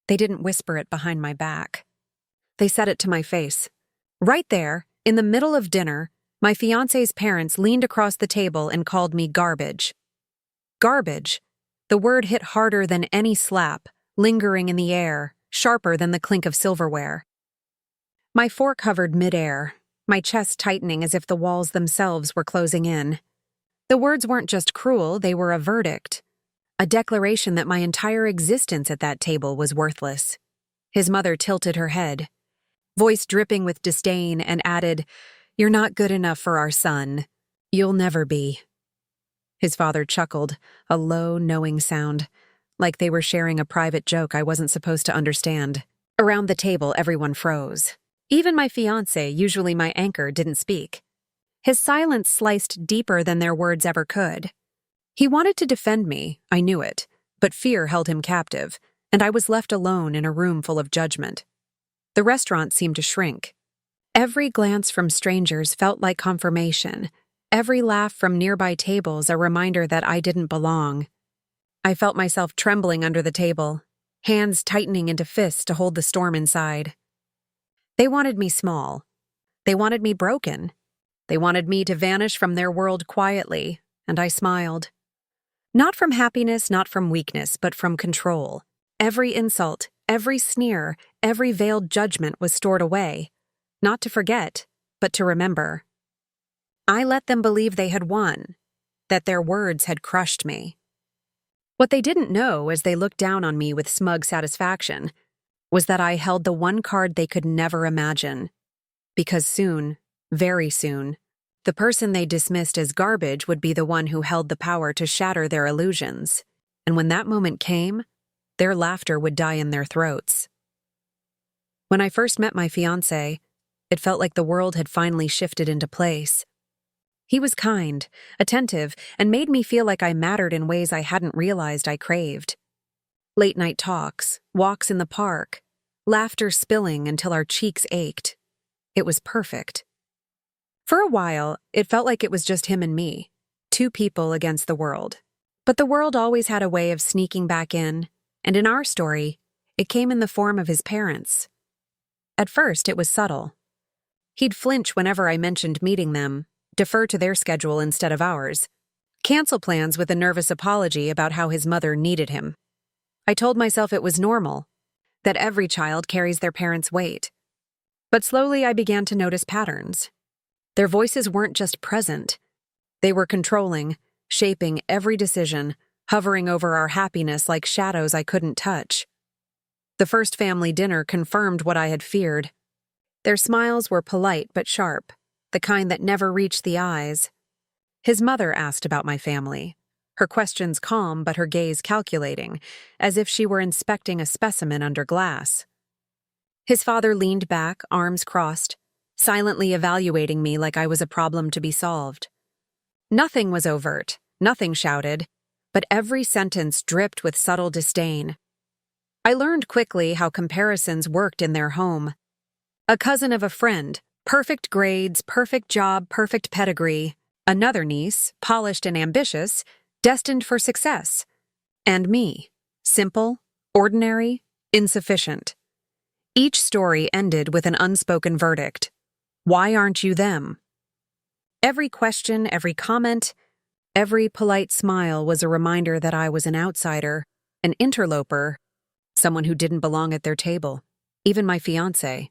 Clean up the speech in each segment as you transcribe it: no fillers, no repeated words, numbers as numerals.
They didn't whisper it behind my back. They said it to my face. Right there, in the middle of dinner, my fiancé's parents leaned across the table and called me garbage. Garbage. The word hit harder than any slap, lingering in the air, sharper than the clink of silverware. My fork hovered midair, my chest tightening as if the walls themselves were closing in. The words weren't just cruel, they were a verdict. A declaration that my entire existence at that table was worthless. His mother tilted her head, voice dripping with disdain, and added, "You're not good enough for our son. You'll never be." His father chuckled, a low, knowing sound, like they were sharing a private joke I wasn't supposed to understand. Around the table, everyone froze. Even my fiancé, usually my anchor, didn't speak. His silence sliced deeper than their words ever could. He wanted to defend me, I knew it, but fear held him captive, and I was left alone in a room full of judgment. The restaurant seemed to shrink. Every glance from strangers felt like confirmation, every laugh from nearby tables a reminder that I didn't belong. I felt myself trembling under the table, hands tightening into fists to hold the storm inside. They wanted me small. They wanted me broken. They wanted me to vanish from their world quietly, and I smiled. Not from happiness, not from weakness, but from control. Every insult, every sneer, every veiled judgment was stored away, not to forget, but to remember. I let them believe they had won, that their words had crushed me. What they didn't know, as they looked down on me with smug satisfaction, was that I held the one card they could never imagine. Because soon, very soon, the person they dismissed as garbage would be the one who held the power to shatter their illusions. And when that moment came, their laughter would die in their throats. When I first met my fiancé, it felt like the world had finally shifted into place. He was kind, attentive, and made me feel like I mattered in ways I hadn't realized I craved. Late-night talks, walks in the park, laughter spilling until our cheeks ached. It was perfect. For a while, it felt like it was just him and me, two people against the world. But the world always had a way of sneaking back in, and in our story, it came in the form of his parents. At first, it was subtle. He'd flinch whenever I mentioned meeting them, defer to their schedule instead of ours, cancel plans with a nervous apology about how his mother needed him. I told myself it was normal, that every child carries their parents' weight. But slowly I began to notice patterns. Their voices weren't just present. They were controlling, shaping every decision, hovering over our happiness like shadows I couldn't touch. The first family dinner confirmed what I had feared. Their smiles were polite but sharp, the kind that never reached the eyes. His mother asked about my family, her questions calm but her gaze calculating, as if she were inspecting a specimen under glass. His father leaned back, arms crossed, silently evaluating me like I was a problem to be solved. Nothing was overt, nothing shouted, but every sentence dripped with subtle disdain. I learned quickly how comparisons worked in their home. A cousin of a friend, perfect grades, perfect job, perfect pedigree. Another niece, polished and ambitious, destined for success. And me, simple, ordinary, insufficient. Each story ended with an unspoken verdict. Why aren't you them? Every question, every comment, every polite smile was a reminder that I was an outsider, an interloper, someone who didn't belong at their table. Even my fiancé,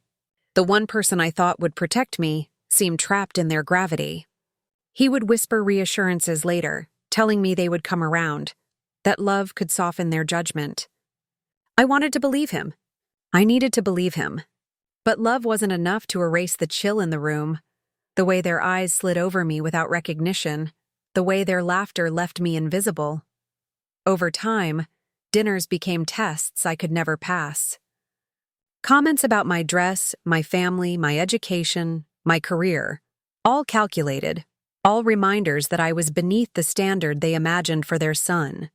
the one person I thought would protect me, seemed trapped in their gravity. He would whisper reassurances later, telling me they would come around, that love could soften their judgment. I wanted to believe him. I needed to believe him. But love wasn't enough to erase the chill in the room, the way their eyes slid over me without recognition, the way their laughter left me invisible. Over time, dinners became tests I could never pass. Comments about my dress, my family, my education, my career, all calculated, all reminders that I was beneath the standard they imagined for their son.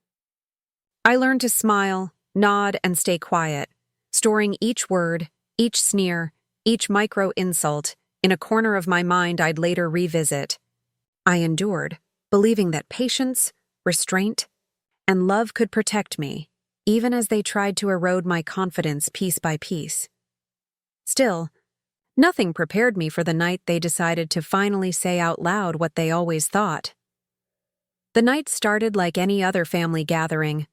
I learned to smile, nod, and stay quiet, storing each word, each sneer, each micro-insult in a corner of my mind I'd later revisit. I endured, believing that patience, restraint, and love could protect me, even as they tried to erode my confidence piece by piece. Still, nothing prepared me for the night they decided to finally say out loud what they always thought. The night started like any other family gathering: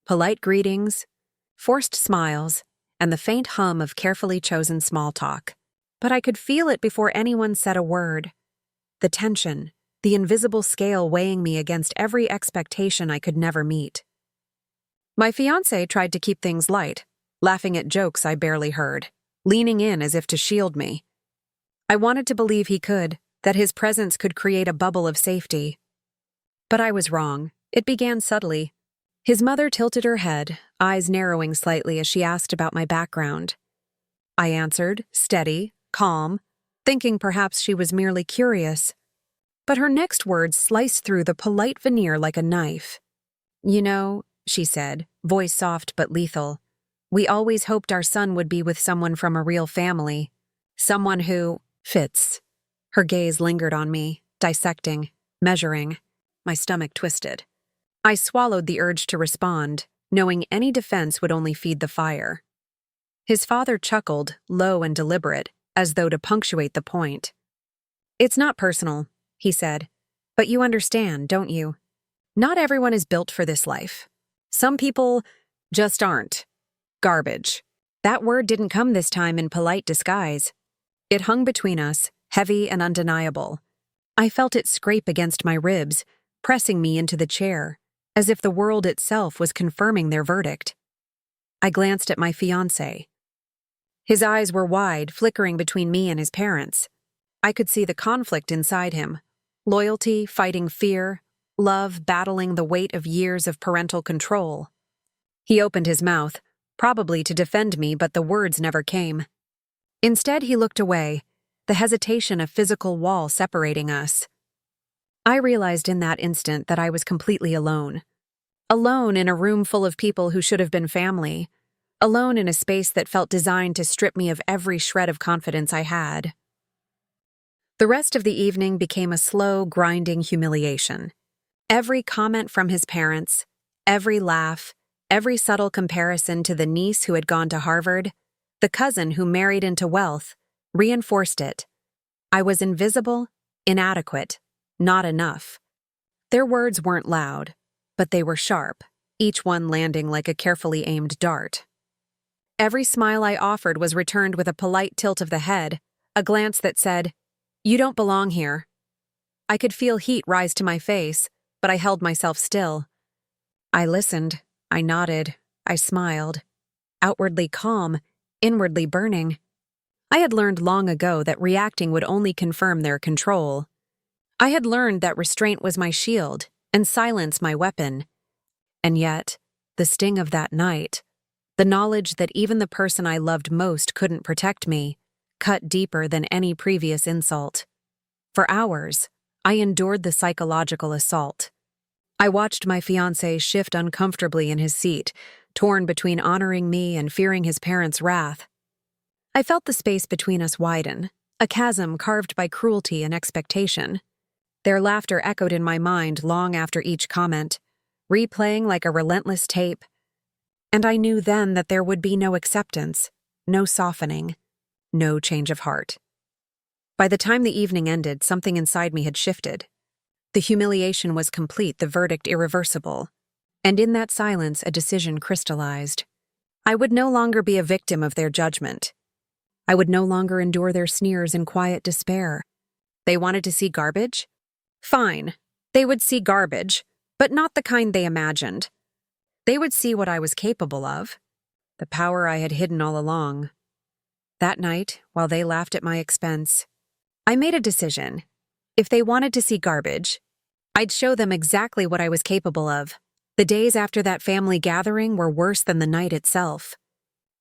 polite greetings, forced smiles, and the faint hum of carefully chosen small talk. But I could feel it before anyone said a word. The tension, the invisible scale weighing me against every expectation I could never meet. My fiancé tried to keep things light, laughing at jokes I barely heard, leaning in as if to shield me. I wanted to believe he could, that his presence could create a bubble of safety. But I was wrong. It began subtly. His mother tilted her head, eyes narrowing slightly as she asked about my background. I answered, steady, calm, thinking perhaps she was merely curious. But her next words sliced through the polite veneer like a knife. "You know," she said, voice soft but lethal, "we always hoped our son would be with someone from a real family. Someone who fits." Her gaze lingered on me, dissecting, measuring. My stomach twisted. I swallowed the urge to respond, knowing any defense would only feed the fire. His father chuckled, low and deliberate, as though to punctuate the point. "It's not personal," he said, "but you understand, don't you? Not everyone is built for this life. Some people just aren't. Garbage." That word didn't come this time in polite disguise. It hung between us, heavy and undeniable. I felt it scrape against my ribs, pressing me into the chair, as if the world itself was confirming their verdict. I glanced at my fiancé. His eyes were wide, flickering between me and his parents. I could see the conflict inside him: loyalty fighting fear, love battling the weight of years of parental control. He opened his mouth, probably to defend me, but the words never came. Instead, he looked away, the hesitation a physical wall separating us. I realized in that instant that I was completely alone. Alone in a room full of people who should have been family. Alone in a space that felt designed to strip me of every shred of confidence I had. The rest of the evening became a slow, grinding humiliation. Every comment from his parents, every laugh, every subtle comparison to the niece who had gone to Harvard, the cousin who married into wealth, reinforced it. I was invisible, inadequate, not enough. Their words weren't loud, but they were sharp, each one landing like a carefully aimed dart. Every smile I offered was returned with a polite tilt of the head, a glance that said, "You don't belong here." I could feel heat rise to my face, but I held myself still. I listened, I nodded, I smiled. Outwardly calm, inwardly burning. I had learned long ago that reacting would only confirm their control. I had learned that restraint was my shield, and silence my weapon. And yet, the sting of that night, the knowledge that even the person I loved most couldn't protect me, cut deeper than any previous insult. For hours, I endured the psychological assault. I watched my fiancé shift uncomfortably in his seat, torn between honoring me and fearing his parents' wrath. I felt the space between us widen, a chasm carved by cruelty and expectation. Their laughter echoed in my mind long after each comment, replaying like a relentless tape. And I knew then that there would be no acceptance, no softening, no change of heart. By the time the evening ended, something inside me had shifted. The humiliation was complete, the verdict irreversible. And in that silence, a decision crystallized. I would no longer be a victim of their judgment. I would no longer endure their sneers in quiet despair. They wanted to see garbage? Fine. They would see garbage, but not the kind they imagined. They would see what I was capable of, the power I had hidden all along. That night, while they laughed at my expense, I made a decision. If they wanted to see garbage, I'd show them exactly what I was capable of. The days after that family gathering were worse than the night itself.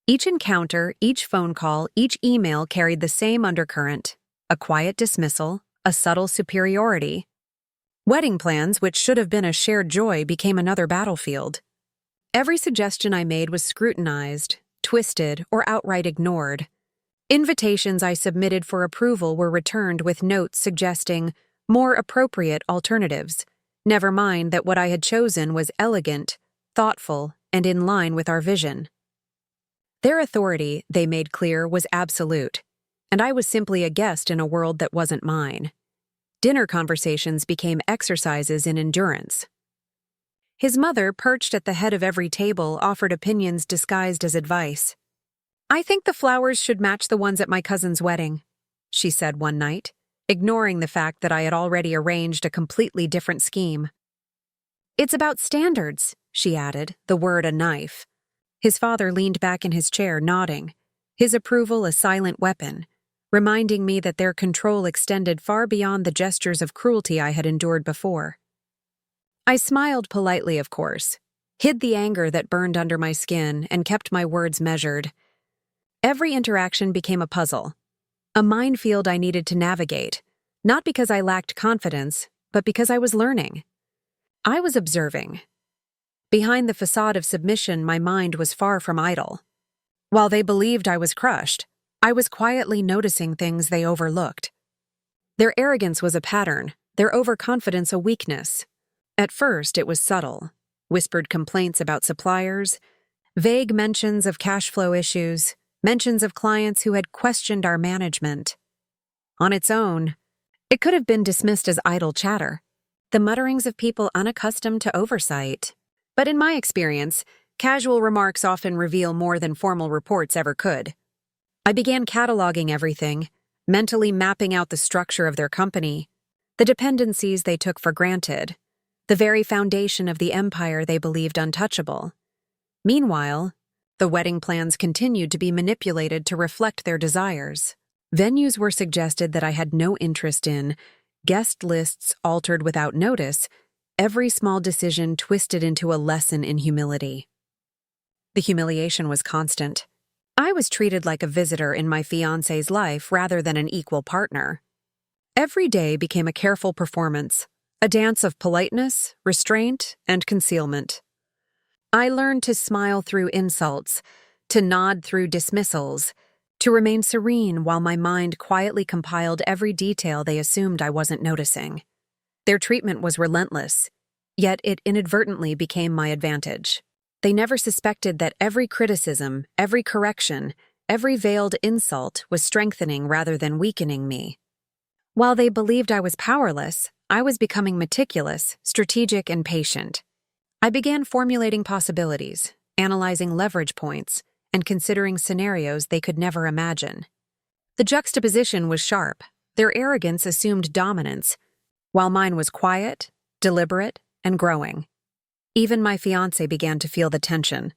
Each encounter, each phone call, each email carried the same undercurrent: a quiet dismissal, a subtle superiority. Wedding plans, which should have been a shared joy, became another battlefield. Every suggestion I made was scrutinized, twisted, or outright ignored. Invitations I submitted for approval were returned with notes suggesting more appropriate alternatives. Never mind that what I had chosen was elegant, thoughtful, and in line with our vision. Their authority, they made clear, was absolute, and I was simply a guest in a world that wasn't mine. Dinner conversations became exercises in endurance. His mother, perched at the head of every table, offered opinions disguised as advice. "I think the flowers should match the ones at my cousin's wedding," she said one night, ignoring the fact that I had already arranged a completely different scheme. "It's about standards," she added, the word a knife. His father leaned back in his chair, nodding, his approval a silent weapon, reminding me that their control extended far beyond the gestures of cruelty I had endured before. I smiled politely, of course, hid the anger that burned under my skin, and kept my words measured. Every interaction became a puzzle, a minefield I needed to navigate, not because I lacked confidence, but because I was learning. I was observing. Behind the facade of submission, my mind was far from idle. While they believed I was crushed, I was quietly noticing things they overlooked. Their arrogance was a pattern, their overconfidence a weakness. At first, it was subtle: whispered complaints about suppliers, vague mentions of cash flow issues, mentions of clients who had questioned our management. On its own, it could have been dismissed as idle chatter, the mutterings of people unaccustomed to oversight. But in my experience, casual remarks often reveal more than formal reports ever could. I began cataloging everything, mentally mapping out the structure of their company, the dependencies they took for granted, the very foundation of the empire they believed untouchable. Meanwhile, the wedding plans continued to be manipulated to reflect their desires. Venues were suggested that I had no interest in, guest lists altered without notice, every small decision twisted into a lesson in humility. The humiliation was constant. I was treated like a visitor in my fiancé's life rather than an equal partner. Every day became a careful performance, a dance of politeness, restraint, and concealment. I learned to smile through insults, to nod through dismissals, to remain serene while my mind quietly compiled every detail they assumed I wasn't noticing. Their treatment was relentless, yet it inadvertently became my advantage. They never suspected that every criticism, every correction, every veiled insult was strengthening rather than weakening me. While they believed I was powerless, I was becoming meticulous, strategic, and patient. I began formulating possibilities, analyzing leverage points, and considering scenarios they could never imagine. The juxtaposition was sharp. Their arrogance assumed dominance, while mine was quiet, deliberate, and growing. Even my fiancé began to feel the tension,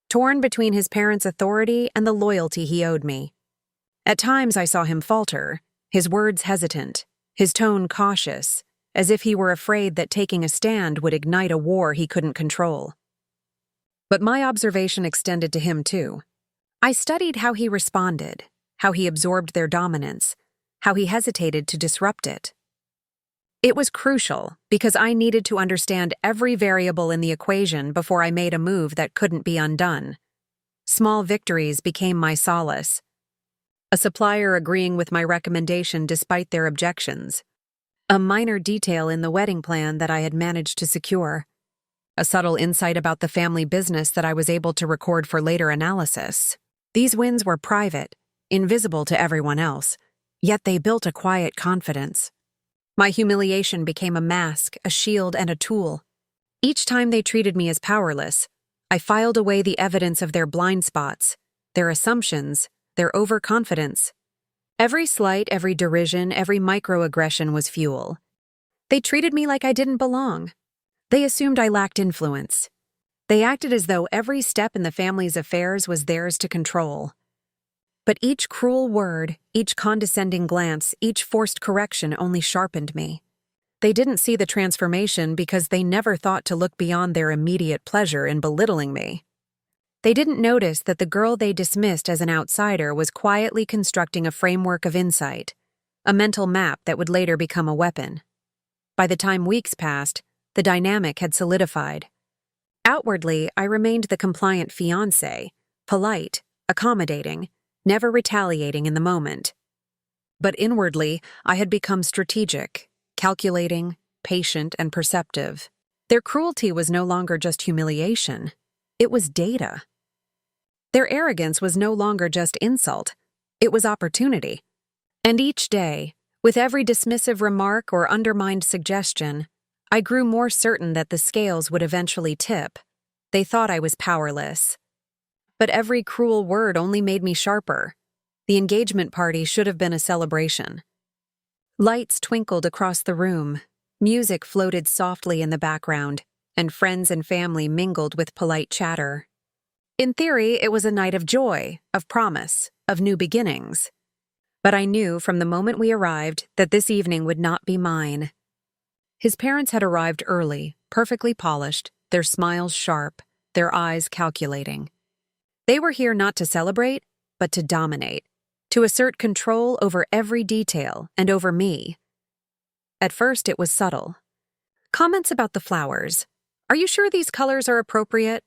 torn between his parents' authority and the loyalty he owed me. At times I saw him falter, his words hesitant, his tone cautious, as if he were afraid that taking a stand would ignite a war he couldn't control. But my observation extended to him too. I studied how he responded, how he absorbed their dominance, how he hesitated to disrupt it. It was crucial because I needed to understand every variable in the equation before I made a move that couldn't be undone. Small victories became my solace. A supplier agreeing with my recommendation despite their objections. A minor detail in the wedding plan that I had managed to secure. A subtle insight about the family business that I was able to record for later analysis. These wins were private, invisible to everyone else, yet they built a quiet confidence. My humiliation became a mask, a shield, and a tool. Each time they treated me as powerless, I filed away the evidence of their blind spots, their assumptions, their overconfidence. Every slight, every derision, every microaggression was fuel. They treated me like I didn't belong. They assumed I lacked influence. They acted as though every step in the family's affairs was theirs to control. But each cruel word, each condescending glance, each forced correction only sharpened me. They didn't see the transformation because they never thought to look beyond their immediate pleasure in belittling me. They didn't notice that the girl they dismissed as an outsider was quietly constructing a framework of insight, a mental map that would later become a weapon. By the time weeks passed, the dynamic had solidified. Outwardly, I remained the compliant fiancé, polite, accommodating, never retaliating in the moment. But inwardly, I had become strategic, calculating, patient, and perceptive. Their cruelty was no longer just humiliation. It was data. Their arrogance was no longer just insult. It was opportunity. And each day, with every dismissive remark or undermined suggestion, I grew more certain that the scales would eventually tip. They thought I was powerless. But every cruel word only made me sharper. The engagement party should have been a celebration. Lights twinkled across the room, music floated softly in the background, and friends and family mingled with polite chatter. In theory, it was a night of joy, of promise, of new beginnings. But I knew from the moment we arrived that this evening would not be mine. His parents had arrived early, perfectly polished, their smiles sharp, their eyes calculating. They were here not to celebrate, but to dominate, to assert control over every detail and over me. At first, it was subtle. Comments about the flowers. Are you sure these colors are appropriate?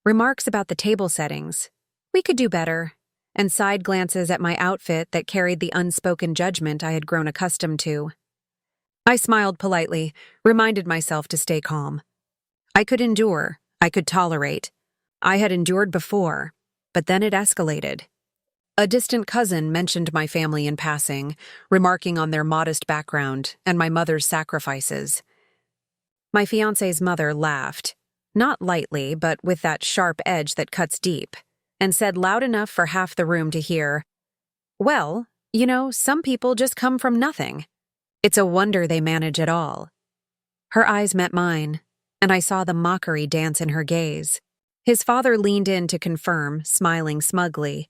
Remarks about the table settings. We could do better. And side glances at my outfit that carried the unspoken judgment I had grown accustomed to. I smiled politely, reminded myself to stay calm. I could endure, I could tolerate. I had endured before, but then it escalated. A distant cousin mentioned my family in passing, remarking on their modest background and my mother's sacrifices. My fiancé's mother laughed, not lightly, but with that sharp edge that cuts deep, and said loud enough for half the room to hear, "Well, you know, some people just come from nothing. It's a wonder they manage it all." Her eyes met mine, and I saw the mockery dance in her gaze. His father leaned in to confirm, smiling smugly.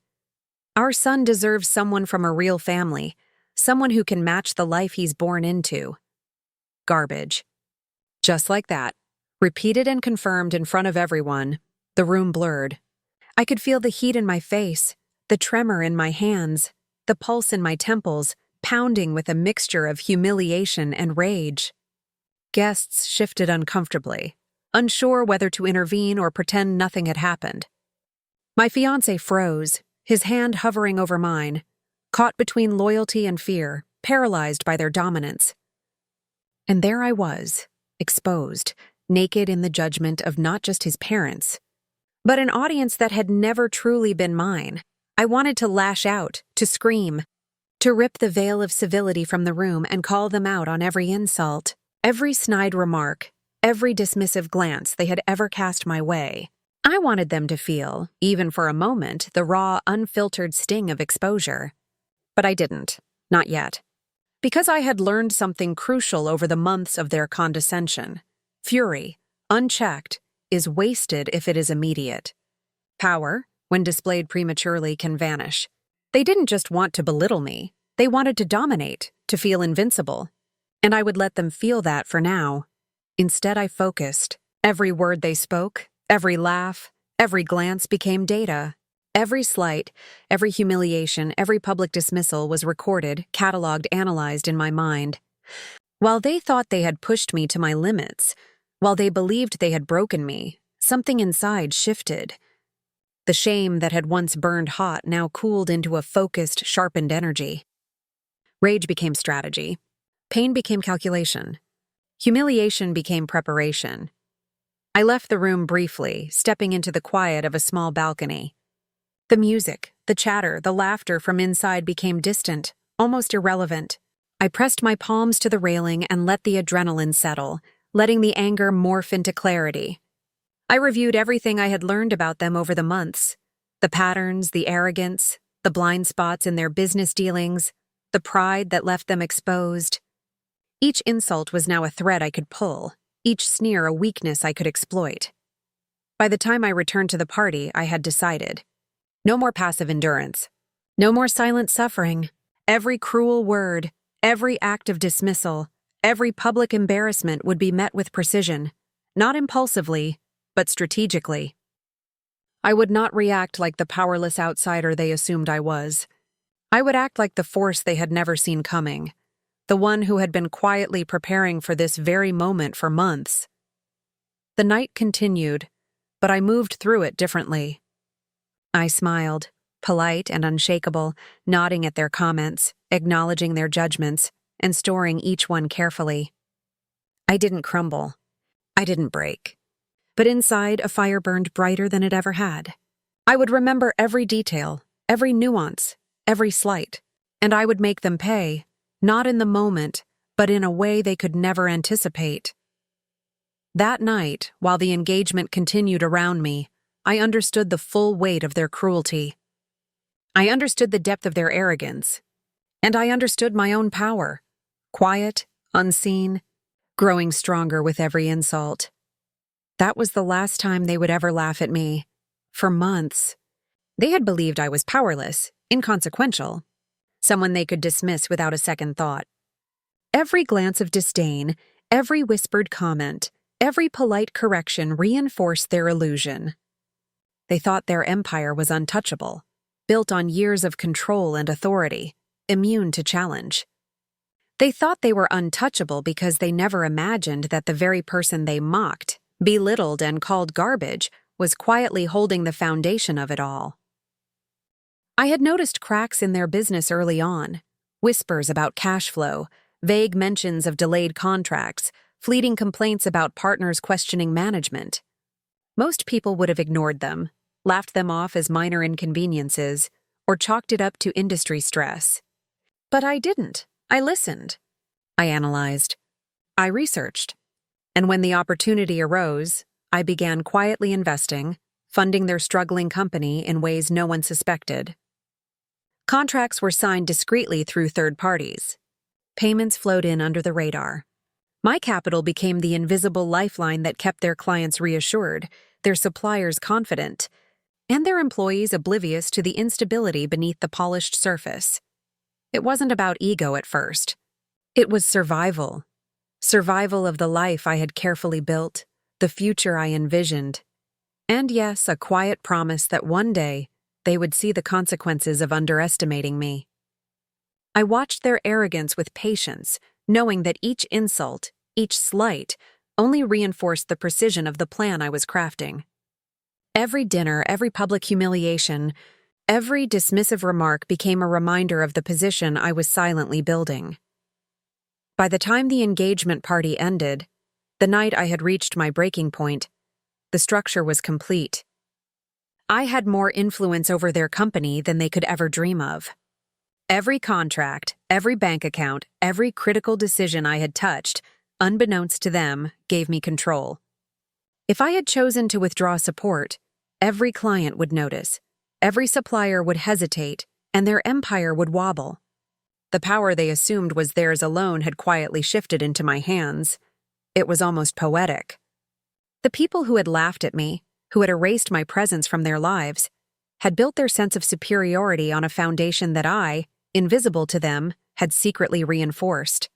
"Our son deserves someone from a real family, someone who can match the life he's born into." Garbage. Just like that, repeated and confirmed in front of everyone, the room blurred. I could feel the heat in my face, the tremor in my hands, the pulse in my temples, pounding with a mixture of humiliation and rage. Guests shifted uncomfortably, unsure whether to intervene or pretend nothing had happened. My fiancé froze, his hand hovering over mine, caught between loyalty and fear, paralyzed by their dominance. And there I was, exposed, naked in the judgment of not just his parents, but an audience that had never truly been mine. I wanted to lash out, to scream, to rip the veil of civility from the room and call them out on every insult, every snide remark, every dismissive glance they had ever cast my way. I wanted them to feel, even for a moment, the raw, unfiltered sting of exposure. But I didn't, not yet. Because I had learned something crucial over the months of their condescension. Fury, unchecked, is wasted if it is immediate. Power, when displayed prematurely, can vanish. They didn't just want to belittle me. They wanted to dominate, to feel invincible. And I would let them feel that for now. Instead, I focused. Every word they spoke, every laugh, every glance became data. Every slight, every humiliation, every public dismissal was recorded, cataloged, analyzed in my mind. While they thought they had pushed me to my limits, while they believed they had broken me, something inside shifted. The shame that had once burned hot now cooled into a focused, sharpened energy. Rage became strategy. Pain became calculation. Humiliation became preparation. I left the room briefly, stepping into the quiet of a small balcony. The music, the chatter, the laughter from inside became distant, almost irrelevant. I pressed my palms to the railing and let the adrenaline settle, letting the anger morph into clarity. I reviewed everything I had learned about them over the months. The patterns, the arrogance, the blind spots in their business dealings, the pride that left them exposed. Each insult was now a thread I could pull, each sneer a weakness I could exploit. By the time I returned to the party, I had decided. No more passive endurance. No more silent suffering. Every cruel word, every act of dismissal, every public embarrassment would be met with precision, not impulsively, but strategically. I would not react like the powerless outsider they assumed I was. I would act like the force they had never seen coming, the one who had been quietly preparing for this very moment for months. The night continued, but I moved through it differently. I smiled, polite and unshakable, nodding at their comments, acknowledging their judgments, and storing each one carefully. I didn't crumble. I didn't break. but inside a fire burned brighter than it ever had. I would remember every detail, every nuance, every slight, and I would make them pay, not in the moment, but in a way they could never anticipate. That night, while the engagement continued around me, I understood the full weight of their cruelty. I understood the depth of their arrogance, and I understood my own power, quiet, unseen, growing stronger with every insult. That was the last time they would ever laugh at me. For months, they had believed I was powerless, inconsequential, someone they could dismiss without a second thought. Every glance of disdain, every whispered comment, every polite correction reinforced their illusion. They thought their empire was untouchable, built on years of control and authority, immune to challenge. They thought they were untouchable because they never imagined that the very person they mocked, belittled, and called garbage was quietly holding the foundation of it all. I had noticed cracks in their business early on, whispers about cash flow, vague mentions of delayed contracts, fleeting complaints about partners questioning management. Most people would have ignored them, laughed them off as minor inconveniences, or chalked it up to industry stress. But I didn't. I listened. I analyzed. I researched. And when the opportunity arose, I began quietly investing, funding their struggling company in ways no one suspected. Contracts were signed discreetly through third parties. Payments flowed in under the radar. My capital became the invisible lifeline that kept their clients reassured, their suppliers confident, and their employees oblivious to the instability beneath the polished surface. It wasn't about ego at first. It was survival. Survival of the life I had carefully built, the future I envisioned, and yes, a quiet promise that one day they would see the consequences of underestimating me. I watched their arrogance with patience, knowing that each insult, each slight, only reinforced the precision of the plan I was crafting. Every dinner, every public humiliation, every dismissive remark became a reminder of the position I was silently building. By the time the engagement party ended, the night I had reached my breaking point, the structure was complete. I had more influence over their company than they could ever dream of. Every contract, every bank account, every critical decision I had touched, unbeknownst to them, gave me control. If I had chosen to withdraw support, every client would notice, every supplier would hesitate, and their empire would wobble. The power they assumed was theirs alone had quietly shifted into my hands. It was almost poetic. The people who had laughed at me, who had erased my presence from their lives, had built their sense of superiority on a foundation that I, invisible to them, had secretly reinforced.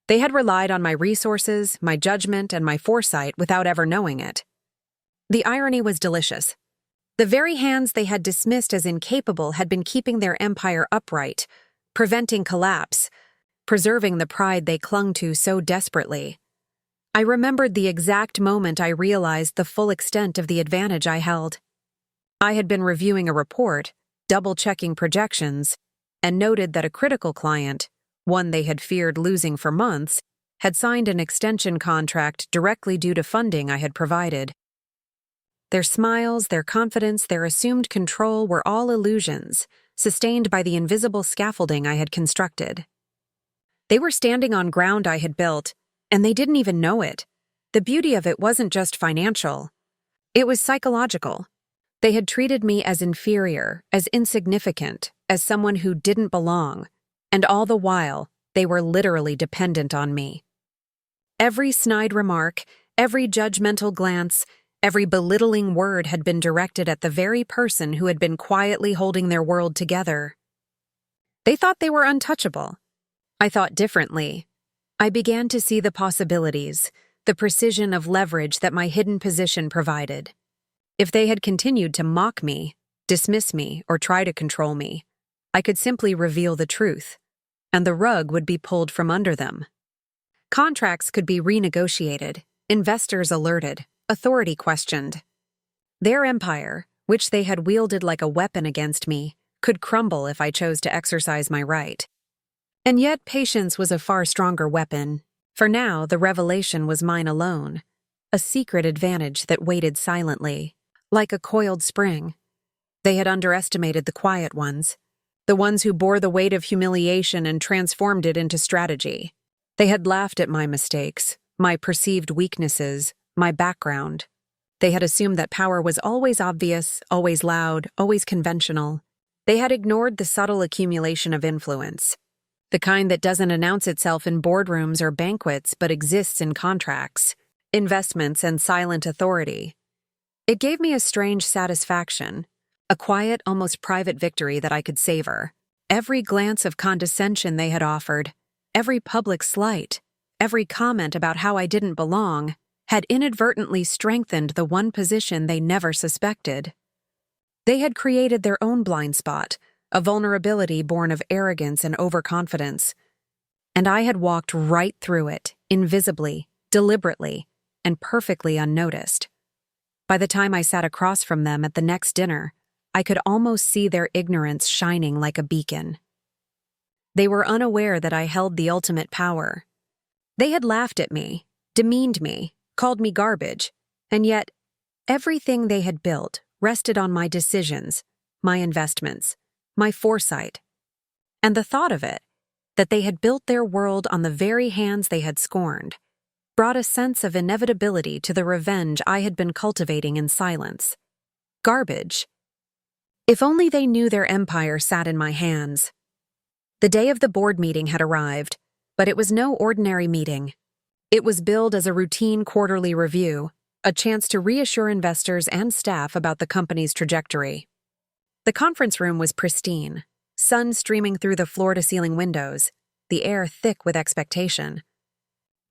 They had relied on my resources, my judgment, and my foresight without ever knowing it. The irony was delicious. The very hands they had dismissed as incapable had been keeping their empire upright, preventing collapse, preserving the pride they clung to so desperately. I remembered the exact moment I realized the full extent of the advantage I held. I had been reviewing a report, double-checking projections, and noted that a critical client, one they had feared losing for months, had signed an extension contract directly due to funding I had provided. Their smiles, their confidence, their assumed control were all illusions, sustained by the invisible scaffolding I had constructed. They were standing on ground I had built, and they didn't even know it. The beauty of it wasn't just financial. It was psychological. They had treated me as inferior, as insignificant, as someone who didn't belong, and all the while, they were literally dependent on me. Every snide remark, every judgmental glance, every belittling word had been directed at the very person who had been quietly holding their world together. They thought they were untouchable. I thought differently. I began to see the possibilities, the precision of leverage that my hidden position provided. If they had continued to mock me, dismiss me, or try to control me, I could simply reveal the truth, and the rug would be pulled from under them. Contracts could be renegotiated, investors alerted, authority questioned. Their empire, which they had wielded like a weapon against me, could crumble if I chose to exercise my right. And yet patience was a far stronger weapon, for now the revelation was mine alone. a secret advantage that waited silently, like a coiled spring. They had underestimated the quiet ones, the ones who bore the weight of humiliation and transformed it into strategy. They had laughed at my mistakes, my perceived weaknesses, my background. They had assumed that power was always obvious, always loud, always conventional. They had ignored the subtle accumulation of influence, the kind that doesn't announce itself in boardrooms or banquets but exists in contracts, investments, and silent authority. It gave me a strange satisfaction, a quiet, almost private victory that I could savor. Every glance of condescension they had offered, every public slight, every comment about how I didn't belong, had inadvertently strengthened the one position they never suspected. They had created their own blind spot, a vulnerability born of arrogance and overconfidence. And I had walked right through it, invisibly, deliberately, and perfectly unnoticed. By the time I sat across from them at the next dinner, I could almost see their ignorance shining like a beacon. They were unaware that I held the ultimate power. They had laughed at me, demeaned me, called me garbage, and yet everything they had built rested on my decisions, my investments, my foresight. And the thought of it, that they had built their world on the very hands they had scorned, brought a sense of inevitability to the revenge I had been cultivating in silence. Garbage. If only they knew their empire sat in my hands. The day of the board meeting had arrived, but it was no ordinary meeting. It was billed as a routine quarterly review, a chance to reassure investors and staff about the company's trajectory. The conference room was pristine, sun streaming through the floor-to-ceiling windows, the air thick with expectation.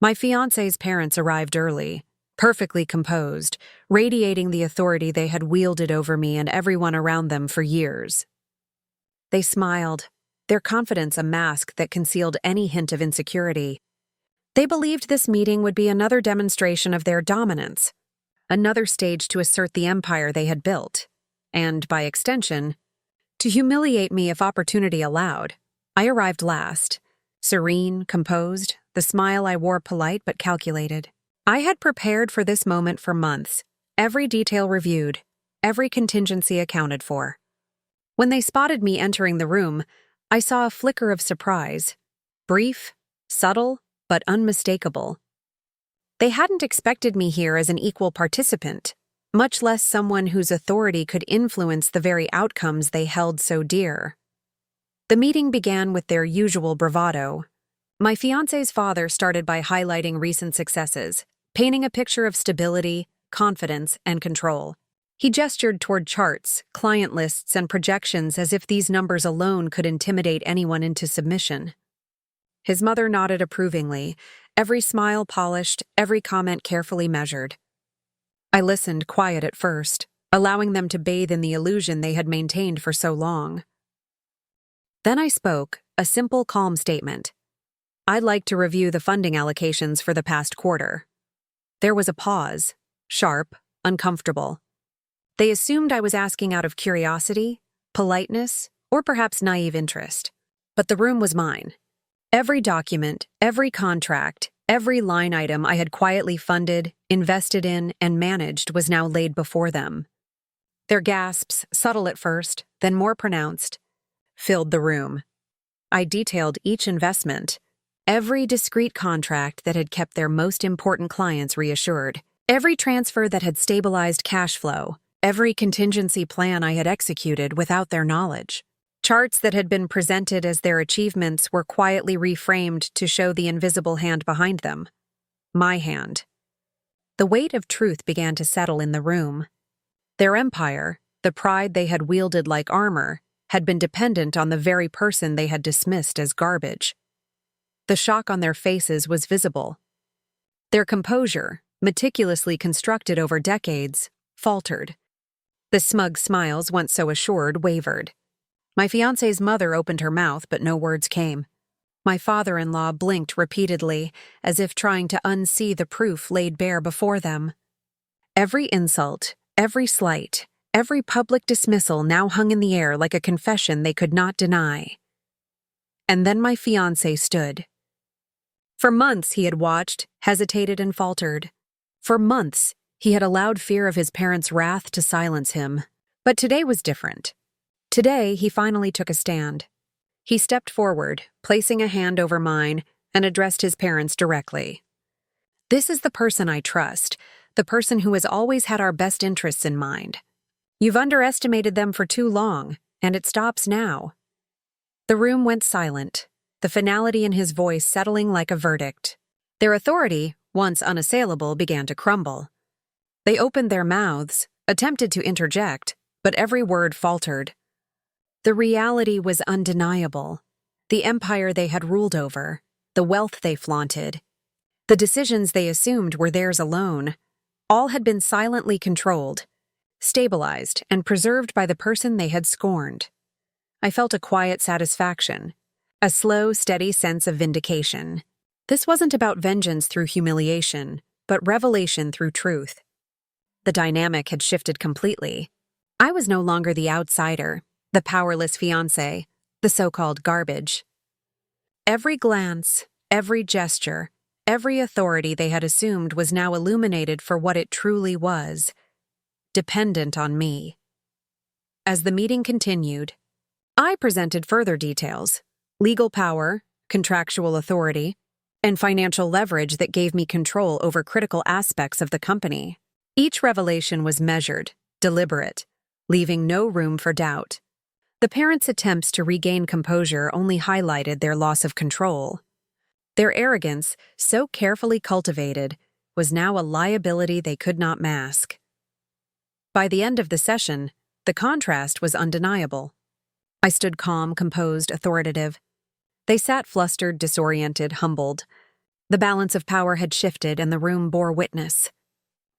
My fiancé's parents arrived early, perfectly composed, radiating the authority they had wielded over me and everyone around them for years. They smiled, their confidence a mask that concealed any hint of insecurity. They believed this meeting would be another demonstration of their dominance, another stage to assert the empire they had built, and, by extension, to humiliate me if opportunity allowed. I arrived last, serene, composed, the smile I wore polite but calculated. I had prepared for this moment for months, every detail reviewed, every contingency accounted for. When they spotted me entering the room, I saw a flicker of surprise, brief, subtle, but unmistakable. They hadn't expected me here as an equal participant, much less someone whose authority could influence the very outcomes they held so dear. The meeting began with their usual bravado. My fiancé's father started by highlighting recent successes, painting a picture of stability, confidence, and control. He gestured toward charts, client lists, and projections as if these numbers alone could intimidate anyone into submission. His mother nodded approvingly, every smile polished, every comment carefully measured. I listened, quiet at first, allowing them to bathe in the illusion they had maintained for so long. Then I spoke, a simple, calm statement. I'd like to review the funding allocations for the past quarter. There was a pause, sharp, uncomfortable. They assumed I was asking out of curiosity, politeness, or perhaps naive interest. But the room was mine. Every document, every contract, every line item I had quietly funded, invested in, and managed was now laid before them. Their gasps, subtle at first, then more pronounced, filled the room. I detailed each investment, every discrete contract that had kept their most important clients reassured, every transfer that had stabilized cash flow, every contingency plan I had executed without their knowledge. Charts that had been presented as their achievements were quietly reframed to show the invisible hand behind them. My hand. The weight of truth began to settle in the room. Their empire, the pride they had wielded like armor, had been dependent on the very person they had dismissed as garbage. The shock on their faces was visible. Their composure, meticulously constructed over decades, faltered. The smug smiles, once so assured, wavered. My fiancé's mother opened her mouth, but no words came. My father-in-law blinked repeatedly, as if trying to unsee the proof laid bare before them. Every insult, every slight, every public dismissal now hung in the air like a confession they could not deny. And then my fiancé stood. For months he had watched, hesitated, and faltered. For months, he had allowed fear of his parents' wrath to silence him. But today was different. Today, he finally took a stand. He stepped forward, placing a hand over mine, and addressed his parents directly. "This is the person I trust, the person who has always had our best interests in mind. You've underestimated them for too long, and it stops now." The room went silent, the finality in his voice settling like a verdict. Their authority, once unassailable, began to crumble. They opened their mouths, attempted to interject, but every word faltered. The reality was undeniable. The empire they had ruled over, the wealth they flaunted, the decisions they assumed were theirs alone, all had been silently controlled, stabilized, and preserved by the person they had scorned. I felt a quiet satisfaction, a slow, steady sense of vindication. This wasn't about vengeance through humiliation, but revelation through truth. The dynamic had shifted completely. I was no longer the outsider, the powerless fiancé, the so-called garbage. Every glance, every gesture, every authority they had assumed was now illuminated for what it truly was, dependent on me. As the meeting continued, I presented further details: legal power, contractual authority, and financial leverage that gave me control over critical aspects of the company. Each revelation was measured, deliberate, leaving no room for doubt. The parents' attempts to regain composure only highlighted their loss of control. Their arrogance, so carefully cultivated, was now a liability they could not mask. By the end of the session, the contrast was undeniable. I stood calm, composed, authoritative. They sat flustered, disoriented, humbled. The balance of power had shifted, and the room bore witness.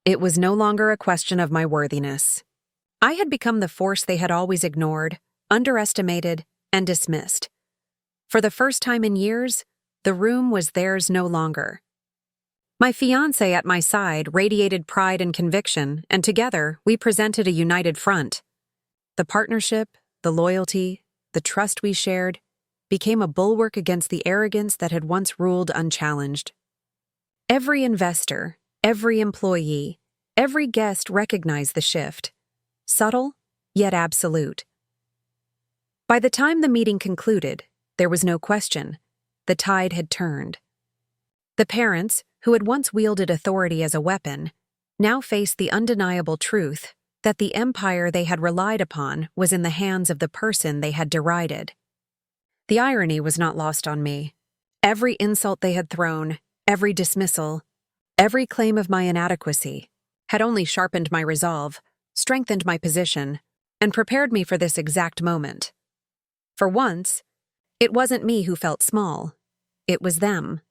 It was no longer a question of my worthiness. I had become the force they had always ignored, underestimated, and dismissed. For the first time in years, the room was theirs no longer. My fiancé at my side radiated pride and conviction, and together we presented a united front. The partnership, the loyalty, the trust we shared became a bulwark against the arrogance that had once ruled unchallenged. Every investor, every employee, every guest recognized the shift, subtle yet absolute. By the time the meeting concluded, there was no question. The tide had turned. The parents, who had once wielded authority as a weapon, now faced the undeniable truth that the empire they had relied upon was in the hands of the person they had derided. The irony was not lost on me. Every insult they had thrown, every dismissal, every claim of my inadequacy, had only sharpened my resolve, strengthened my position, and prepared me for this exact moment. For once, it wasn't me who felt small. It was them.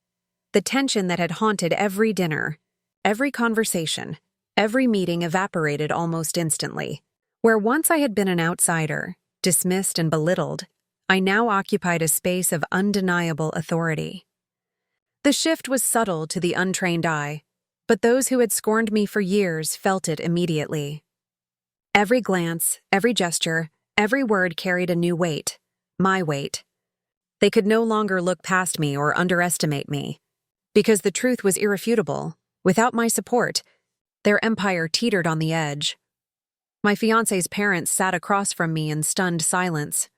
The tension that had haunted every dinner, every conversation, every meeting evaporated almost instantly. Where once I had been an outsider, dismissed and belittled, I now occupied a space of undeniable authority. The shift was subtle to the untrained eye, but those who had scorned me for years felt it immediately. Every glance, every gesture, every word carried a new weight, my weight. They could no longer look past me or underestimate me. Because the truth was irrefutable, without my support, their empire teetered on the edge. My fiancé's parents sat across from me in stunned silence.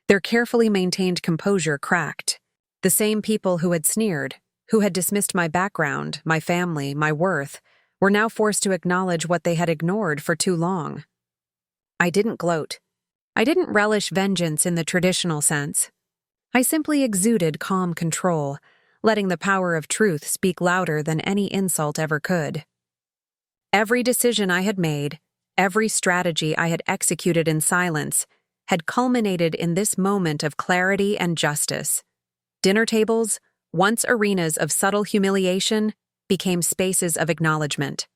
Their carefully maintained composure cracked. The same people who had sneered, who had dismissed my background, my family, my worth, were now forced to acknowledge what they had ignored for too long. I didn't gloat. I didn't relish vengeance in the traditional sense. I simply exuded calm control, letting the power of truth speak louder than any insult ever could. Every decision I had made, every strategy I had executed in silence, had culminated in this moment of clarity and justice. Dinner tables, once arenas of subtle humiliation, became spaces of acknowledgement.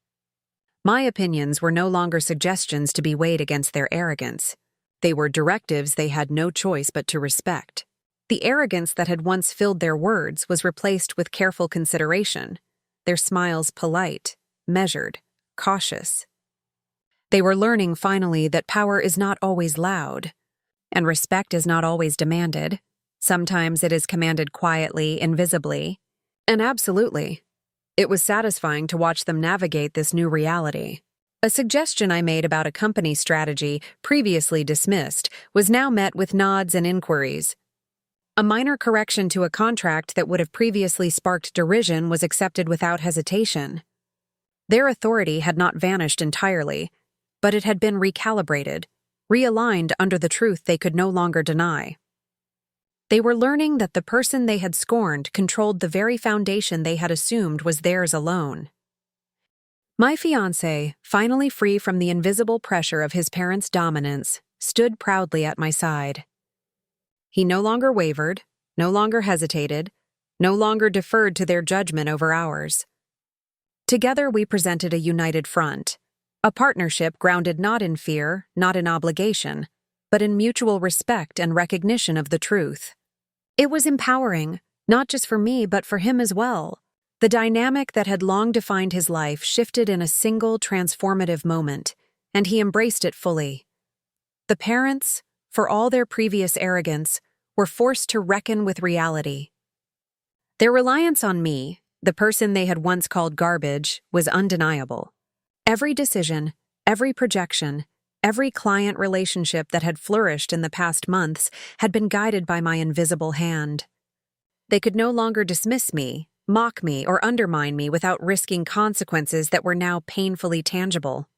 My opinions were no longer suggestions to be weighed against their arrogance. They were directives they had no choice but to respect. The arrogance that had once filled their words was replaced with careful consideration, their smiles polite, measured, cautious. They were learning finally that power is not always loud, and respect is not always demanded. Sometimes it is commanded quietly, invisibly, and absolutely. It was satisfying to watch them navigate this new reality. A suggestion I made about a company strategy, previously dismissed, was now met with nods and inquiries. A minor correction to a contract that would have previously sparked derision was accepted without hesitation. Their authority had not vanished entirely, but it had been recalibrated, realigned under the truth they could no longer deny. They were learning that the person they had scorned controlled the very foundation they had assumed was theirs alone. My fiancé, finally free from the invisible pressure of his parents' dominance, stood proudly at my side. He no longer wavered, no longer hesitated, no longer deferred to their judgment over ours. Together we presented a united front, a partnership grounded not in fear, not in obligation, but in mutual respect and recognition of the truth. It was empowering, not just for me but for him as well. The dynamic that had long defined his life shifted in a single transformative moment, and he embraced it fully. The parents, for all their previous arrogance, were forced to reckon with reality. Their reliance on me, the person they had once called garbage, was undeniable. Every decision, every projection, every client relationship that had flourished in the past months had been guided by my invisible hand. They could no longer dismiss me, mock me, or undermine me without risking consequences that were now painfully tangible.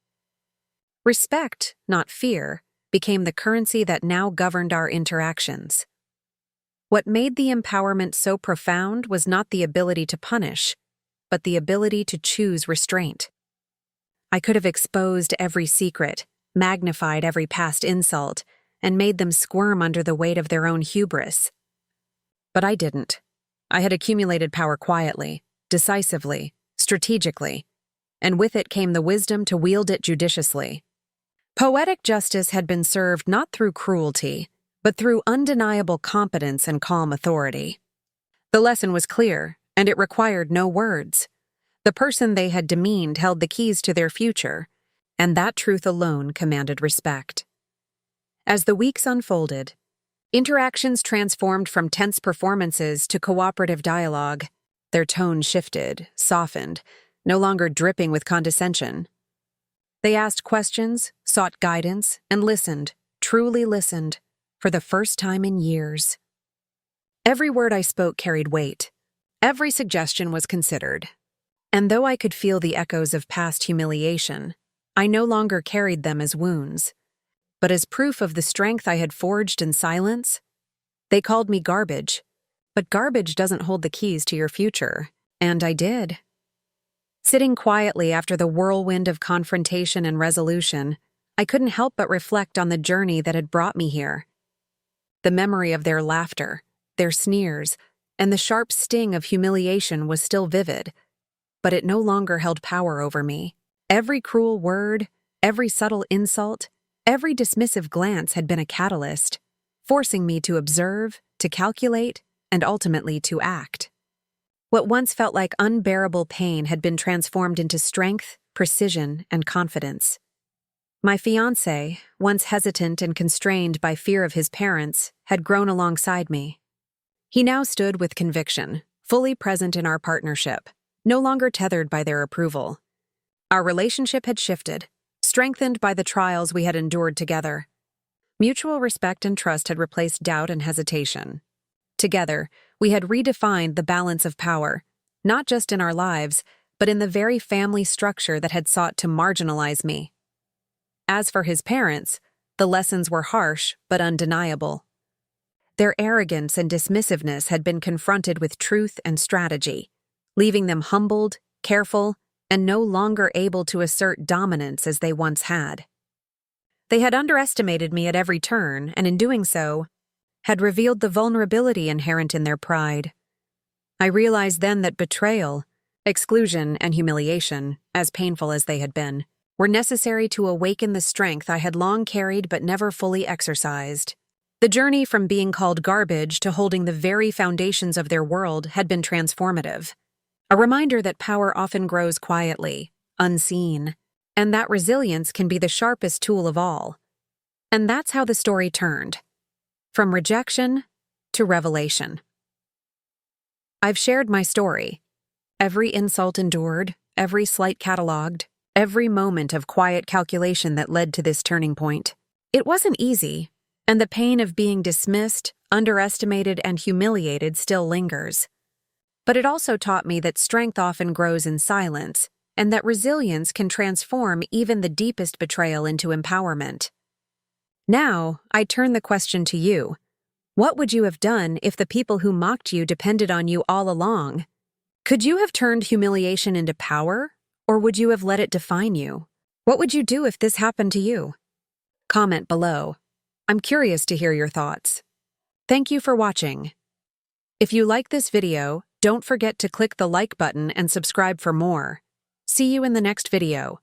Respect, not fear, became the currency that now governed our interactions. What made the empowerment so profound was not the ability to punish, but the ability to choose restraint. I could have exposed every secret, magnified every past insult, and made them squirm under the weight of their own hubris. But I didn't. I had accumulated power quietly, decisively, strategically, and with it came the wisdom to wield it judiciously. Poetic justice had been served not through cruelty, but through undeniable competence and calm authority. The lesson was clear, and it required no words. The person they had demeaned held the keys to their future, and that truth alone commanded respect. As the weeks unfolded, interactions transformed from tense performances to cooperative dialogue. Their tone shifted, softened, no longer dripping with condescension. They asked questions, sought guidance, and listened, truly listened, for the first time in years. Every word I spoke carried weight. Every suggestion was considered. And though I could feel the echoes of past humiliation, I no longer carried them as wounds, but as proof of the strength I had forged in silence. They called me garbage, but garbage doesn't hold the keys to your future, and I did. Sitting quietly after the whirlwind of confrontation and resolution, I couldn't help but reflect on the journey that had brought me here. The memory of their laughter, their sneers, and the sharp sting of humiliation was still vivid, but it no longer held power over me. Every cruel word, every subtle insult, every dismissive glance had been a catalyst, forcing me to observe, to calculate, and ultimately to act. What once felt like unbearable pain had been transformed into strength, precision, and confidence. My fiancé, once hesitant and constrained by fear of his parents, had grown alongside me. He now stood with conviction, fully present in our partnership, no longer tethered by their approval. Our relationship had shifted, strengthened by the trials we had endured together. Mutual respect and trust had replaced doubt and hesitation. Together, we had redefined the balance of power, not just in our lives, but in the very family structure that had sought to marginalize me. As for his parents, the lessons were harsh but undeniable. Their arrogance and dismissiveness had been confronted with truth and strategy, leaving them humbled, careful, and no longer able to assert dominance as they once had. They had underestimated me at every turn, and in doing so, had revealed the vulnerability inherent in their pride. I realized then that betrayal, exclusion, and humiliation, as painful as they had been, were necessary to awaken the strength I had long carried but never fully exercised. The journey from being called garbage to holding the very foundations of their world had been transformative. A reminder that power often grows quietly, unseen, and that resilience can be the sharpest tool of all. And that's how the story turned. From rejection to revelation. I've shared my story, Every insult endured, every slight catalogued, every moment of quiet calculation that led to this turning point. It wasn't easy, and the pain of being dismissed, underestimated, and humiliated still lingers. But it also taught me that strength often grows in silence, and that resilience can transform even the deepest betrayal into empowerment. Now, I turn the question to you. What would you have done if the people who mocked you depended on you all along? Could you have turned humiliation into power, or would you have let it define you? What would you do if this happened to you? Comment below. I'm curious to hear your thoughts. Thank you for watching. If you like this video, don't forget to click the like button and subscribe for more. See you in the next video.